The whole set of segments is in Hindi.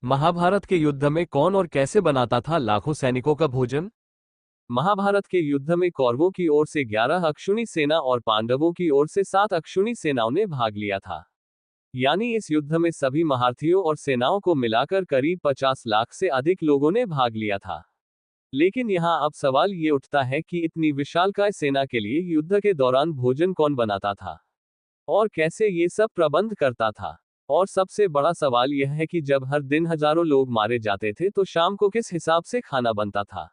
महाभारत के युद्ध में कौन और कैसे बनाता था लाखों सैनिकों का भोजन? महाभारत के युद्ध में कौरवों की ओर से 11 अक्षुणी सेना और पांडवों की ओर से 7 अक्षुणी सेनाओं ने भाग लिया था। यानी इस युद्ध में सभी महारथियों और सेनाओं को मिलाकर करीब 50 लाख से अधिक लोगों ने भाग लिया था। लेकिन यहाँ अब सवाल ये उठता है कि इतनी विशालकाय सेना के लिए युद्ध के दौरान भोजन कौन बनाता था और कैसे ये सब प्रबंध करता था। और सबसे बड़ा सवाल यह है कि जब हर दिन हजारों लोग मारे जाते थे तो शाम को किस हिसाब से खाना बनता था।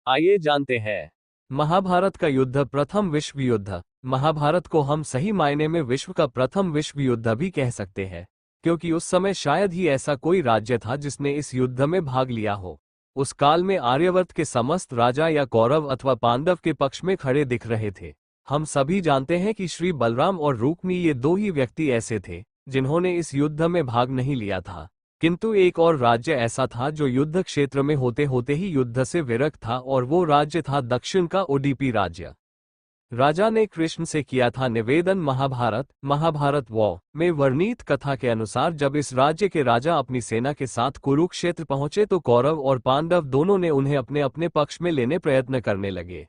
आइए जानते हैं। महाभारत का युद्ध प्रथम विश्व युद्ध। महाभारत को हम सही मायने में विश्व का प्रथम विश्व युद्ध भी कह सकते हैं, क्योंकि उस समय शायद ही ऐसा कोई राज्य था जिसने इस युद्ध में भाग लिया हो। उस काल में आर्यावर्त के समस्त राजा या कौरव अथवा पांडव के पक्ष में खड़े दिख रहे थे। हम सभी जानते हैं कि श्री बलराम और रुक्मी ये दो ही व्यक्ति ऐसे थे जिन्होंने इस युद्ध में भाग नहीं लिया था, किंतु एक और राज्य ऐसा था जो युद्ध क्षेत्र में होते होते ही युद्ध से विरक्त था, और वो राज्य था दक्षिण का ओडीपी राज्य। राजा ने कृष्ण से किया था निवेदन। महाभारत वॉ में वर्णित कथा के अनुसार जब इस राज्य के राजा अपनी सेना के साथ कुरुक्षेत्र पहुंचे तो कौरव और पांडव दोनों ने उन्हें अपने अपने पक्ष में लेने प्रयत्न करने लगे।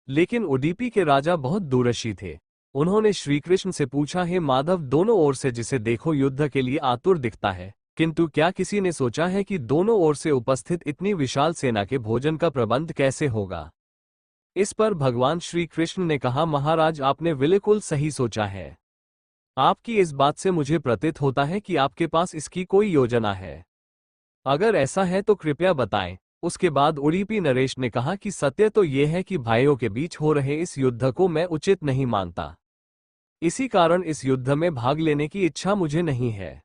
लेकिन ओडीपी के राजा बहुत दूरदर्शी थे। उन्होंने श्रीकृष्ण से पूछा, हे माधव, दोनों ओर से जिसे देखो युद्ध के लिए आतुर दिखता है, किंतु क्या किसी ने सोचा है कि दोनों ओर से उपस्थित इतनी विशाल सेना के भोजन का प्रबंध कैसे होगा? इस पर भगवान श्री कृष्ण ने कहा, महाराज, आपने बिल्कुल सही सोचा है। आपकी इस बात से मुझे प्रतीत होता है कि आपके पास इसकी कोई योजना है। अगर ऐसा है तो कृपया बताएं। उसके बाद ओडीपी नरेश ने कहा कि सत्य तो यह है कि भाइयों के बीच हो रहे इस युद्ध को मैं उचित नहीं मानता। इसी कारण इस युद्ध में भाग लेने की इच्छा मुझे नहीं है,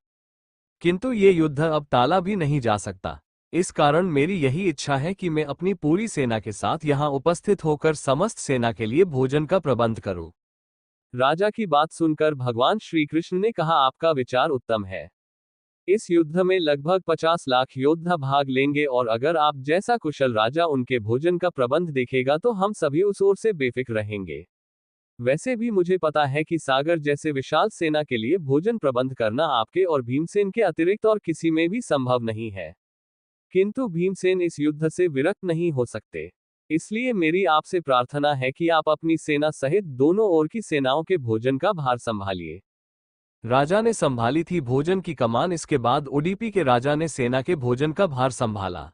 किंतु ये युद्ध अब टाला भी नहीं जा सकता। इस कारण मेरी यही इच्छा है कि मैं अपनी पूरी सेना के साथ यहाँ उपस्थित होकर समस्त सेना के लिए भोजन का प्रबंध करूं। राजा की बात सुनकर भगवान श्री कृष्ण ने कहा, आपका विचार उत्तम है। इस युद्ध में लगभग 50 लाख योद्धा भाग लेंगे, और अगर आप जैसा कुशल राजा उनके भोजन का प्रबंध देखेगा तो हम सभी उस ओर से बेफिक्र रहेंगे। वैसे भी मुझे पता है कि सागर जैसे विशाल सेना के लिए भोजन प्रबंध करना आपके और भीमसेन के अतिरिक्त और किसी में भी संभव नहीं है। किंतु भीमसेन इस युद्ध से विरक्त नहीं हो सकते, इसलिए मेरी आपसे प्रार्थना है कि आप अपनी सेना सहित दोनों ओर की सेनाओं के भोजन का भार संभालिए। राजा ने संभाली थी भोजन की कमान। इसके बाद ओडीपी के राजा ने सेना के भोजन का भार संभाला।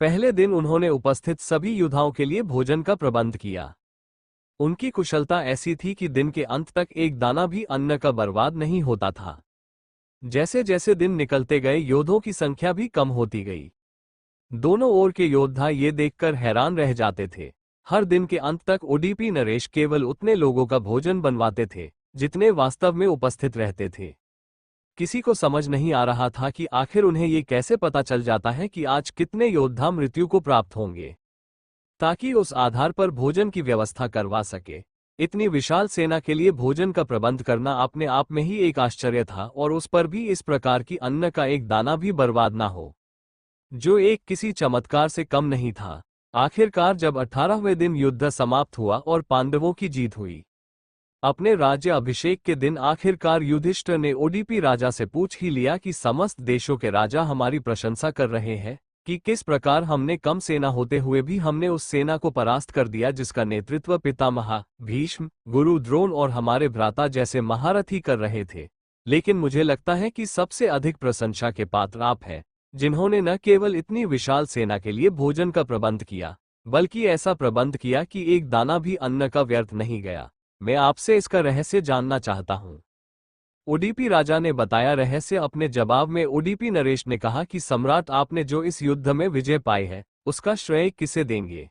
पहले दिन उन्होंने उपस्थित सभी योद्धाओं के लिए भोजन का प्रबंध किया। उनकी कुशलता ऐसी थी कि दिन के अंत तक एक दाना भी अन्न का बर्बाद नहीं होता था। जैसे जैसे दिन निकलते गए योद्धाओं की संख्या भी कम होती गई। दोनों ओर के योद्धा ये देखकर हैरान रह जाते थे। हर दिन के अंत तक ओडीपी नरेश केवल उतने लोगों का भोजन बनवाते थे जितने वास्तव में उपस्थित रहते थे। किसी को समझ नहीं आ रहा था कि आखिर उन्हें ये कैसे पता चल जाता है कि आज कितने योद्धा मृत्यु को प्राप्त होंगे, ताकि उस आधार पर भोजन की व्यवस्था करवा सके। इतनी विशाल सेना के लिए भोजन का प्रबंध करना अपने आप में ही एक आश्चर्य था, और उस पर भी इस प्रकार की अन्न का एक दाना भी बर्बाद ना हो, जो एक किसी चमत्कार से कम नहीं था। आखिरकार जब 18वें दिन युद्ध समाप्त हुआ और पांडवों की जीत हुई, अपने राज्य अभिषेक के दिन आखिरकार युधिष्ठिर ने ओडीपी राजा से पूछ ही लिया कि समस्त देशों के राजा हमारी प्रशंसा कर रहे हैं कि किस प्रकार हमने कम सेना होते हुए भी हमने उस सेना को परास्त कर दिया जिसका नेतृत्व पितामह भीष्म, गुरु द्रोण और हमारे भ्राता जैसे महारथी कर रहे थे। लेकिन मुझे लगता है कि सबसे अधिक प्रशंसा के पात्र आप हैं, जिन्होंने न केवल इतनी विशाल सेना के लिए भोजन का प्रबंध किया, बल्कि ऐसा प्रबंध किया कि एक दाना भी अन्न का व्यर्थ नहीं गया। मैं आपसे इसका रहस्य जानना चाहता हूं। ओडीपी राजा ने बताया रहस्य। अपने जवाब में ओडीपी नरेश ने कहा कि सम्राट, आपने जो इस युद्ध में विजय पाई है उसका श्रेय किसे देंगे?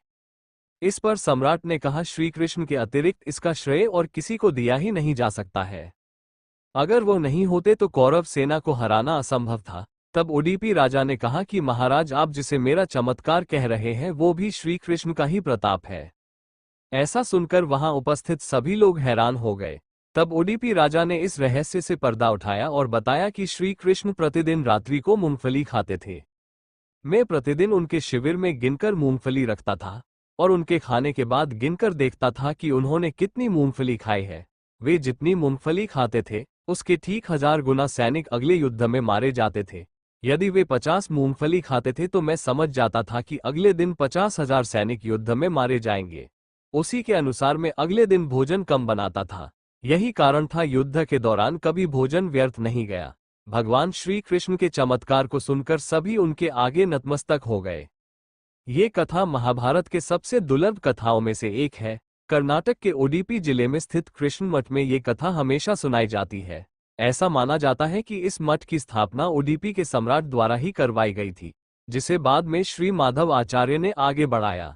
इस पर सम्राट ने कहा, श्री कृष्ण के अतिरिक्त इसका श्रेय और किसी को दिया ही नहीं जा सकता है। अगर वो नहीं होते तो कौरव सेना को हराना असंभव था। तब ओडीपी राजा ने कहा कि महाराज, आप जिसे मेरा चमत्कार कह रहे हैं वो भी श्री कृष्ण का ही प्रताप है। ऐसा सुनकर वहां उपस्थित सभी लोग हैरान हो गए। तब ओडीपी राजा ने इस रहस्य से पर्दा उठाया और बताया कि श्री कृष्ण प्रतिदिन रात्रि को मूंगफली खाते थे। मैं प्रतिदिन उनके शिविर में गिनकर मूंगफली रखता था और उनके खाने के बाद गिनकर देखता था कि उन्होंने कितनी मूंगफली खाई है। वे जितनी मूंगफली खाते थे उसके ठीक 1000 गुना सैनिक अगले युद्ध में मारे जाते थे। यदि वे 50 मूंगफली खाते थे तो मैं समझ जाता था कि अगले दिन 50,000 सैनिक युद्ध में मारे जाएंगे। उसी के अनुसार मैं अगले दिन भोजन कम बनाता था। यही कारण था युद्ध के दौरान कभी भोजन व्यर्थ नहीं गया। भगवान श्री कृष्ण के चमत्कार को सुनकर सभी उनके आगे नतमस्तक हो गए। ये कथा महाभारत के सबसे दुर्लभ कथाओं में से एक है। कर्नाटक के उडुपी जिले में स्थित कृष्ण मठ में ये कथा हमेशा सुनाई जाती है। ऐसा माना जाता है कि इस मठ की स्थापना उडुपी के सम्राट द्वारा ही करवाई गई थी, जिसे बाद में श्री माधव आचार्य ने आगे बढ़ाया।